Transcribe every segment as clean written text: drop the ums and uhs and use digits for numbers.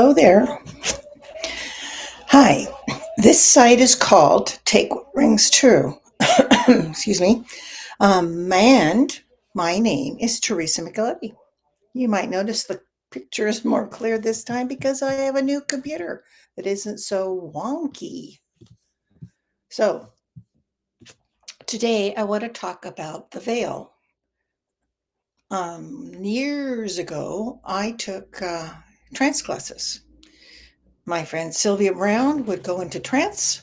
Hello there. Hi. This site is called Take What Rings True. Excuse me. And my name is Teresa Micheletti. You might notice the picture is more clear this time because I have a new computer that isn't so wonky. So, today I want to talk about the veil. Years ago, I took trance classes. My friend Sylvia Brown would go into trance,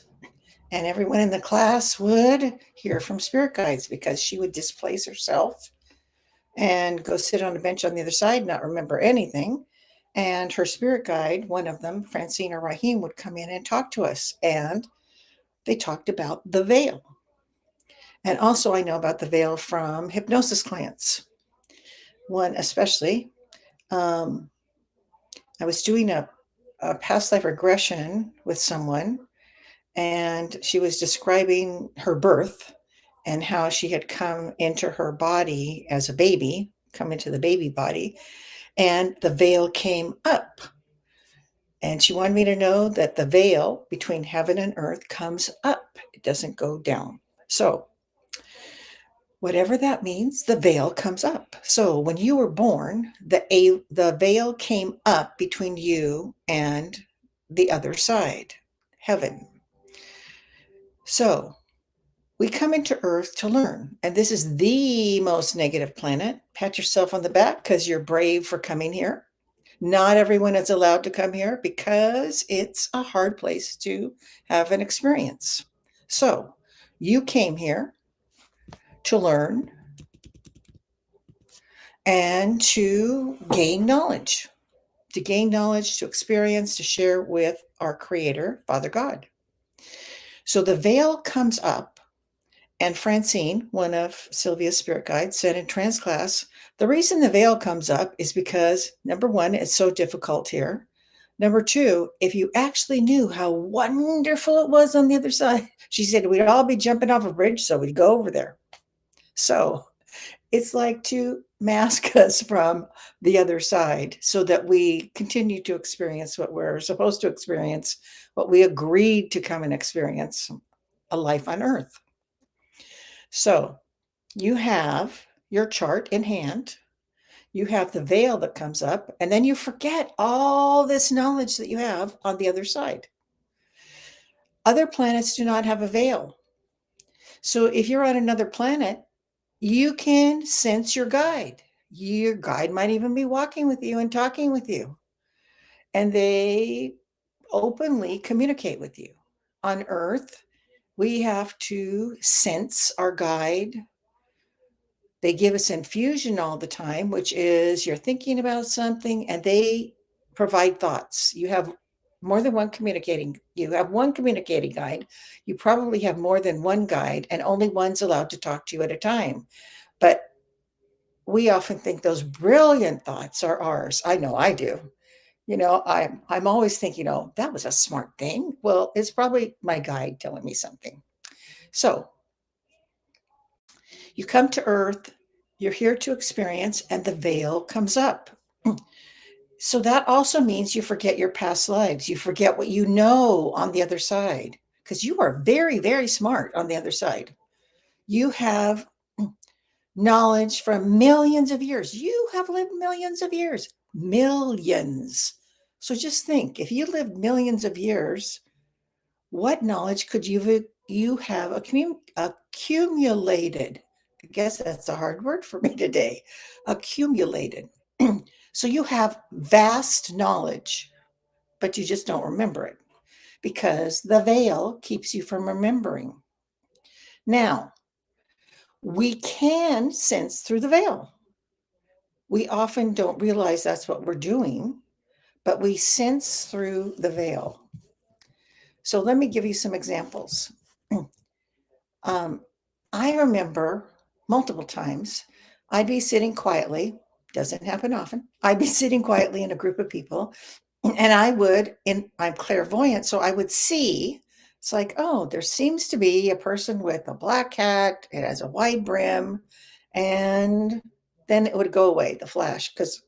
and everyone in the class would hear from spirit guides because she would displace herself and go sit on a bench on the other side, not remember anything. And her spirit guide, one of them, Francine or Rahim, would come in and talk to us. And they talked about the veil. And also, I know about the veil from hypnosis clients. One especially, um, I was doing a past life regression with someone, and she was describing her birth and how she had come into her body as a baby, come into the baby body, and the veil came up. And she wanted me to know that the veil between heaven and earth comes up, it doesn't go down. So, whatever that means, the veil comes up. So, when you were born, the veil came up between you and the other side, heaven. So, we come into Earth to learn, and this is the most negative planet. Pat yourself on the back because you're brave for coming here. Not everyone is allowed to come here because it's a hard place to have an experience. So, you came here to learn and to gain knowledge, to experience, to share with our Creator, Father God. So, the veil comes up. And Francine, one of Sylvia's spirit guides, said in trance class, the reason the veil comes up is because, number one, it's so difficult here. Number two, if you actually knew how wonderful it was on the other side, she said we'd all be jumping off a bridge, so we'd go over there. So it's like to mask us from the other side so that we continue to experience what we're supposed to experience, what we agreed to come and experience, a life on earth. So you have your chart in hand, you have the veil that comes up, and then you forget all this knowledge that you have on the other side. Other planets do not have a veil. So if you're on another planet, you can sense your guide. Your guide might even be walking with you and talking with you, and they openly communicate with you. On Earth, we have to sense our guide. They give us infusion all the time, which is you're thinking about something and they provide thoughts. You have more than one communicating. You have one communicating guide. You probably have more than one guide, and only one's allowed to talk to you at a time. But we often think those brilliant thoughts are ours. I know I do. I'm always thinking, oh, that was a smart thing. Well, it's probably my guide telling me something. So you come to Earth, you're here to experience, and the veil comes up. So that also means you forget your past lives. You forget what you know on the other side because you are very, very smart on the other side. You have knowledge from millions of years. You have lived millions of years, millions. So just think if you lived millions of years, what knowledge could you have accumulated? I guess that's a hard word for me today. Accumulated. So you have vast knowledge, but you just don't remember it because the veil keeps you from remembering. Now, we can sense through the veil. We often don't realize that's what we're doing, but we sense through the veil. So let me give you some examples. Um, I remember multiple times I'd be sitting quietly, doesn't happen often. I'd be sitting quietly in a group of people, and I'm clairvoyant, so I would see, it's like, oh, there seems to be a person with a black hat, it has a wide brim, and then it would go away, the flash, because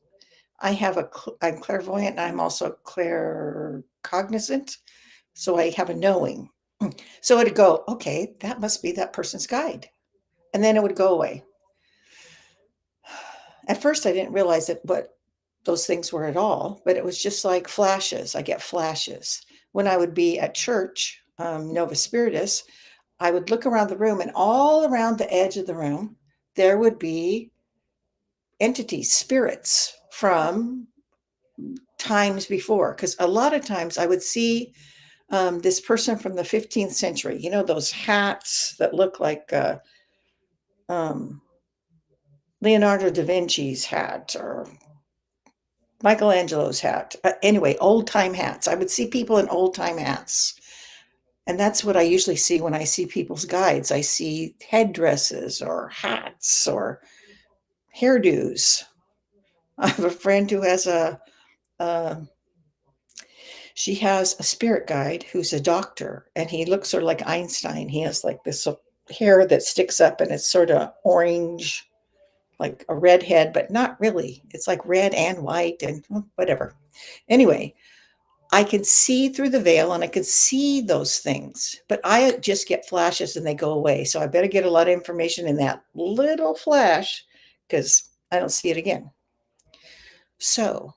I'm clairvoyant and I'm also claircognizant. So I have a knowing. So it'd go, okay, that must be that person's guide. And then it would go away. At first, I didn't realize what those things were at all, but it was just like flashes. I get flashes. When I would be at church, Nova Spiritus, I would look around the room, and all around the edge of the room, there would be entities, spirits from times before. Because a lot of times I would see this person from the 15th century, those hats that look like um, Leonardo da Vinci's hat or Michelangelo's hat. Anyway, old time hats. I would see people in old time hats. And that's what I usually see when I see people's guides. I see headdresses or hats or hairdos. I have a friend who has uh, she has a spirit guide who's a doctor, and he looks sort of like Einstein. He has like this hair that sticks up and it's sort of orange, like a red head, but not really. It's like red and white and whatever. Anyway, I can see through the veil and I can see those things, but I just get flashes and they go away. So I better get a lot of information in that little flash because I don't see it again. So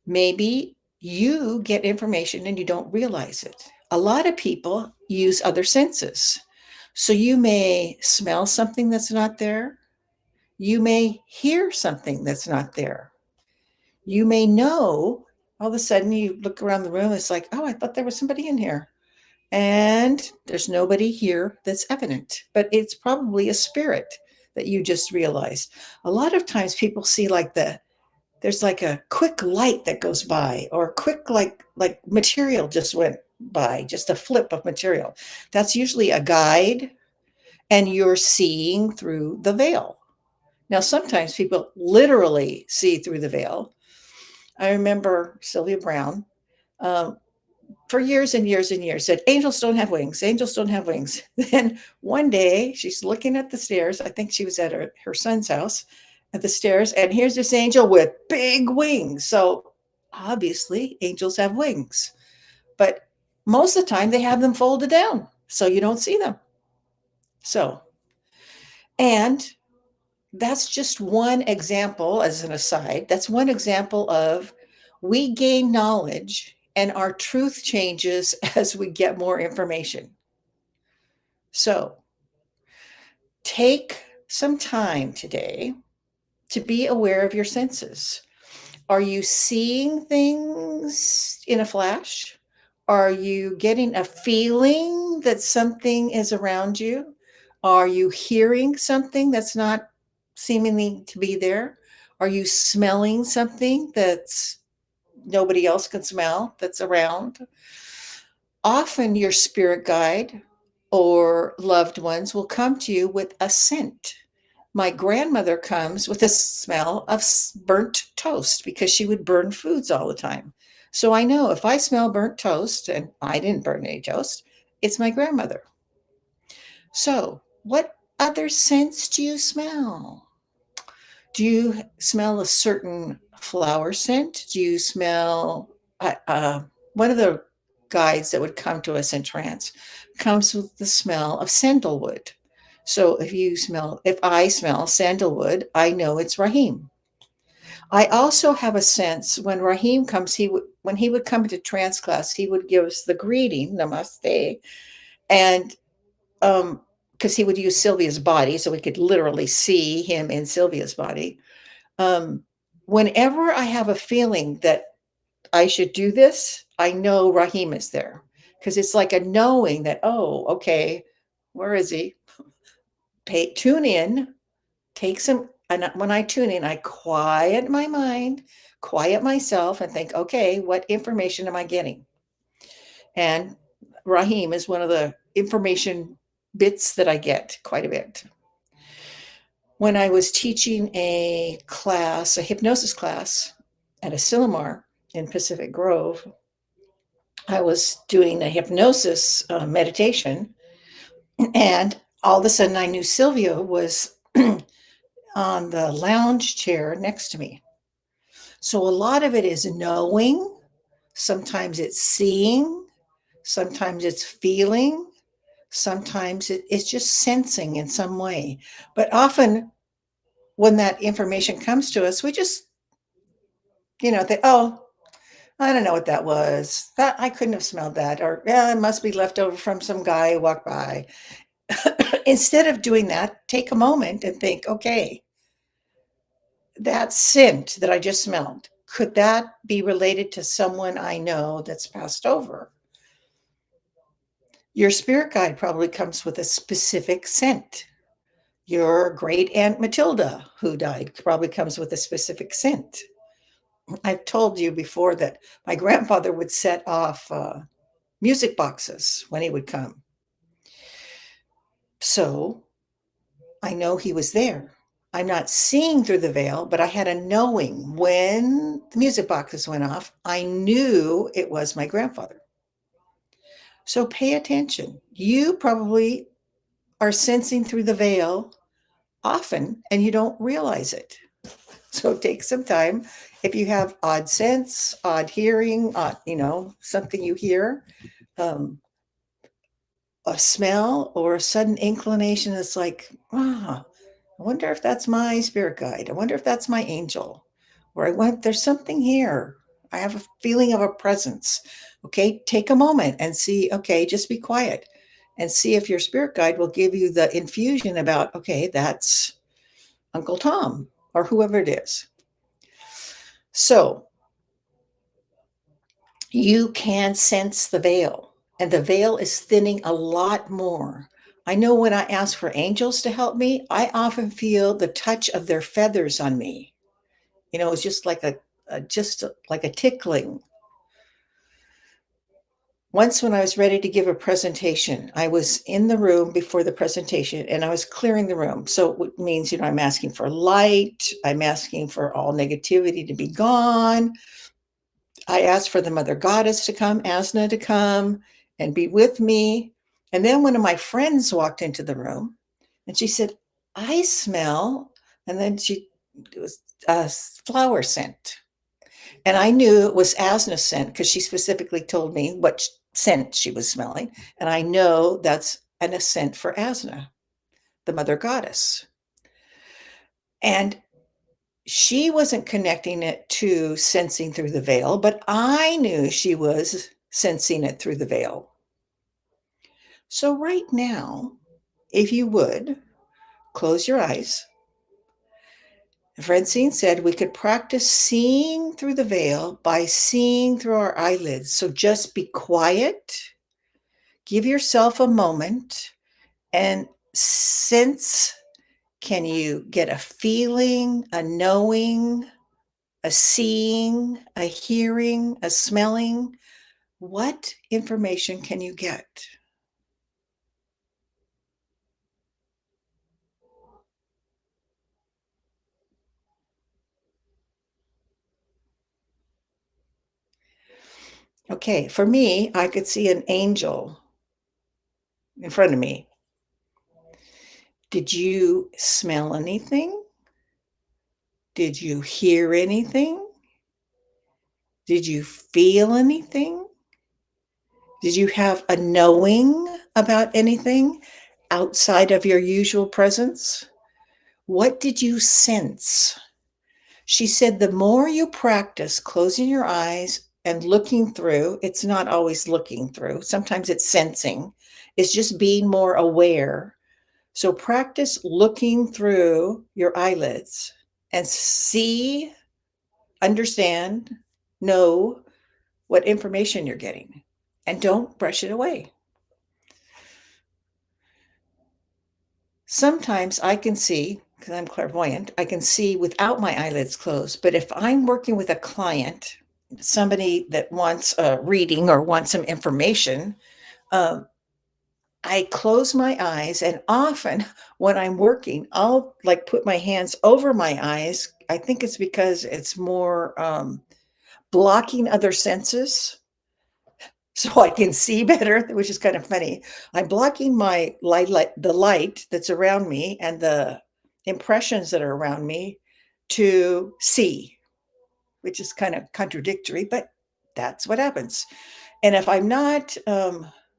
maybe you get information and you don't realize it. A lot of people use other senses. So you may smell something that's not there. You may hear something that's not there. You may know all of a sudden you look around the room, it's like, oh, I thought there was somebody in here. And there's nobody here that's evident, but it's probably a spirit that you just realized. A lot of times people see like there's like a quick light that goes by, or quick like material just went by, just a flip of material. That's usually a guide, and you're seeing through the veil. Now, sometimes people literally see through the veil. I remember Sylvia Browne, um, for years and years and years, said, angels don't have wings. Angels don't have wings. Then one day she's looking at the stairs. I think she was at her son's house at the stairs. And here's this angel with big wings. So obviously angels have wings, but most of the time they have them folded down. So you don't see them. So, and that's just one example, as an aside. That's one example of we gain knowledge and our truth changes as we get more information. So take some time today to be aware of your senses. Are you seeing things in a flash? Are you getting a feeling that something is around you? Are you hearing something that's not seemingly to be there? Are you smelling something that's nobody else can smell that's around? Often your spirit guide or loved ones will come to you with a scent. My grandmother comes with a smell of burnt toast because she would burn foods all the time. So I know if I smell burnt toast, and I didn't burn any toast, it's my grandmother. So, what other scents do you smell? Do you smell a certain flower scent? Do you smell one of the guides that would come to us in trance comes with the smell of sandalwood. So if I smell sandalwood, I know it's Rahim. I also have a sense when Rahim comes, when he would come to trance class, he would give us the greeting, namaste, and because he would use Sylvia's body, so we could literally see him in Sylvia's body. Um, Whenever I have a feeling that I should do this, I know Rahim is there because it's like a knowing that, oh, okay, where is he? Tune in, take some. And when I tune in, I quiet my mind, quiet myself, and think, okay, what information am I getting? And Rahim is one of the information bits that I get quite a bit. When I was teaching a class, a hypnosis class at Asilomar in Pacific Grove, I was doing a hypnosis meditation, and all of a sudden I knew Sylvia was on the lounge chair next to me. So a lot of it is knowing, sometimes it's seeing, sometimes it's feeling, sometimes it's just sensing in some way. But often when that information comes to us, we just, think, oh, I don't know what that was. That I couldn't have smelled that, or yeah, it must be left over from some guy who walked by. Instead of doing that, take a moment and think, okay, that scent that I just smelled, could that be related to someone I know that's passed over? Your spirit guide probably comes with a specific scent. Your great Aunt Matilda, who died, probably comes with a specific scent. I've told you before that my grandfather would set off music boxes when he would come. So I know he was there. I'm not seeing through the veil, but I had a knowing when the music boxes went off. I knew it was my grandfather. So pay attention. You probably are sensing through the veil often and you don't realize it. So take some time. If you have odd sense, odd hearing, something you hear, um, a smell or a sudden inclination, it's like, I wonder if that's my spirit guide. I wonder if that's my angel. Or there's something here. I have a feeling of a presence. Okay, take a moment and see, okay, just be quiet and see if your spirit guide will give you the infusion about, okay, that's Uncle Tom or whoever it is. So you can sense the veil, and the veil is thinning a lot more. I know when I ask for angels to help me, I often feel the touch of their feathers on me. It's just like like a tickling. Once when I was ready to give a presentation, I was in the room before the presentation and I was clearing the room. So it means, I'm asking for light. I'm asking for all negativity to be gone. I asked for the Mother Goddess to come, Asna to come and be with me. And then one of my friends walked into the room and she said, I smell. And then it was a flower scent. And I knew it was Asna's scent because she specifically told me what scent she was smelling. And I know that's an ascent for Asna, the Mother Goddess. And she wasn't connecting it to sensing through the veil, but I knew she was sensing it through the veil. So, right now, if you would, close your eyes. Francine said we could practice seeing through the veil by seeing through our eyelids. So, just be quiet, give yourself a moment, and sense. Can you get a feeling, a knowing, a seeing, a hearing, a smelling? What information can you get? Okay, for me, I could see an angel in front of me. Did you smell anything? Did you hear anything? Did you feel anything? Did you have a knowing about anything outside of your usual presence? What did you sense? She said the more you practice closing your eyes and looking through, it's not always looking through, sometimes it's sensing, it's just being more aware. So practice looking through your eyelids and see, understand, know what information you're getting, and don't brush it away. Sometimes I can see, because I'm clairvoyant, I can see without my eyelids closed. But if I'm working with a client, somebody that wants a reading or wants some information, um, I close my eyes. And often when I'm working, I'll like put my hands over my eyes. I think it's because it's more blocking other senses so I can see better, which is kind of funny. I'm blocking my the light that's around me and the impressions that are around me to see. which is kind of contradictory, but that's what happens. And if I'm not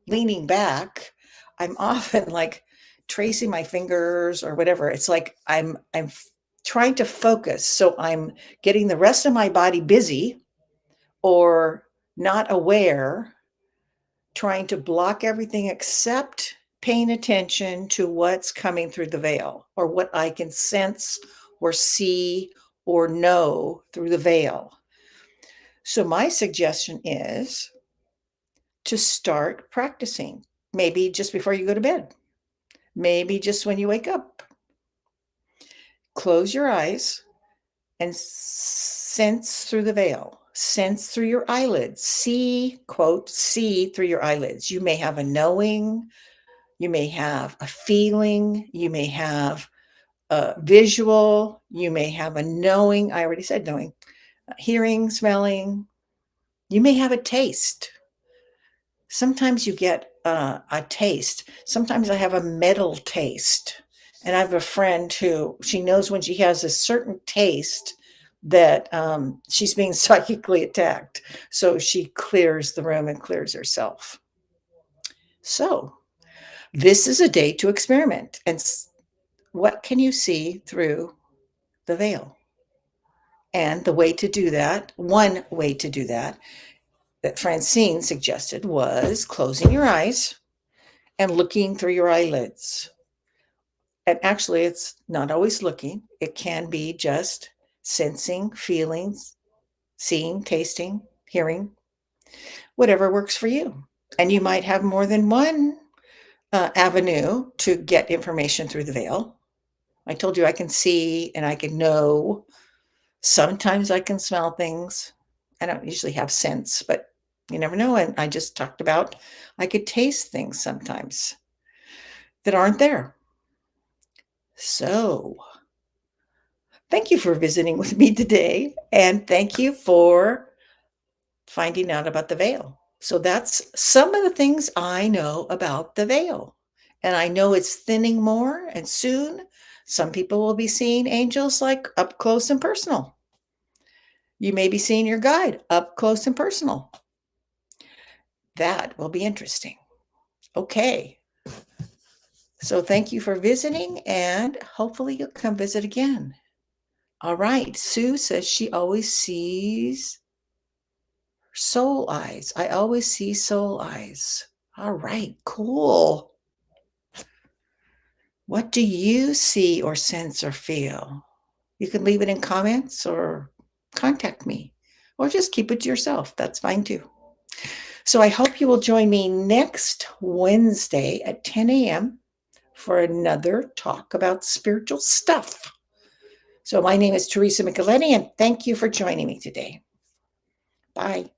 leaning back, I'm often like tracing my fingers or whatever. It's like trying to focus. So I'm getting the rest of my body busy or not aware, trying to block everything except paying attention to what's coming through the veil or what I can sense or see or know through the veil. So my suggestion is to start practicing, maybe just before you go to bed, maybe just when you wake up. Close your eyes and sense through the veil, sense through your eyelids, see, quote, see through your eyelids. You may have a knowing, you may have a feeling, you may have a visual, you may have a knowing. I already said knowing, hearing, smelling. You may have a taste. Sometimes you get a taste. Sometimes I have a metal taste. And I have a friend who she knows when she has a certain taste that she's being psychically attacked. So she clears the room and clears herself. So this is a day to experiment. And what can you see through the veil? And the way to do that, one way to do that Francine suggested was closing your eyes and looking through your eyelids. And actually, it's not always looking, it can be just sensing, feelings, seeing, tasting, hearing, whatever works for you. And you might have more than one avenue to get information through the veil. I told you I can see and I can know. Sometimes I can smell things. I don't usually have sense, but you never know. And I just talked about I could taste things sometimes that aren't there. So, thank you for visiting with me today. And thank you for finding out about the veil. So, that's some of the things I know about the veil. And I know it's thinning more. And soon, some people will be seeing angels like up close and personal. You may be seeing your guide up close and personal. That will be interesting. Okay. So thank you for visiting, and hopefully you'll come visit again. All right. Sue says she always sees soul eyes. I always see soul eyes. All right. Cool. What do you see or sense or feel? You can leave it in comments or contact me, or just keep it to yourself. That's fine too. So I hope you will join me next Wednesday at 10 a.m. for another talk about spiritual stuff. So my name is Teresa Micheletti, and thank you for joining me today. Bye.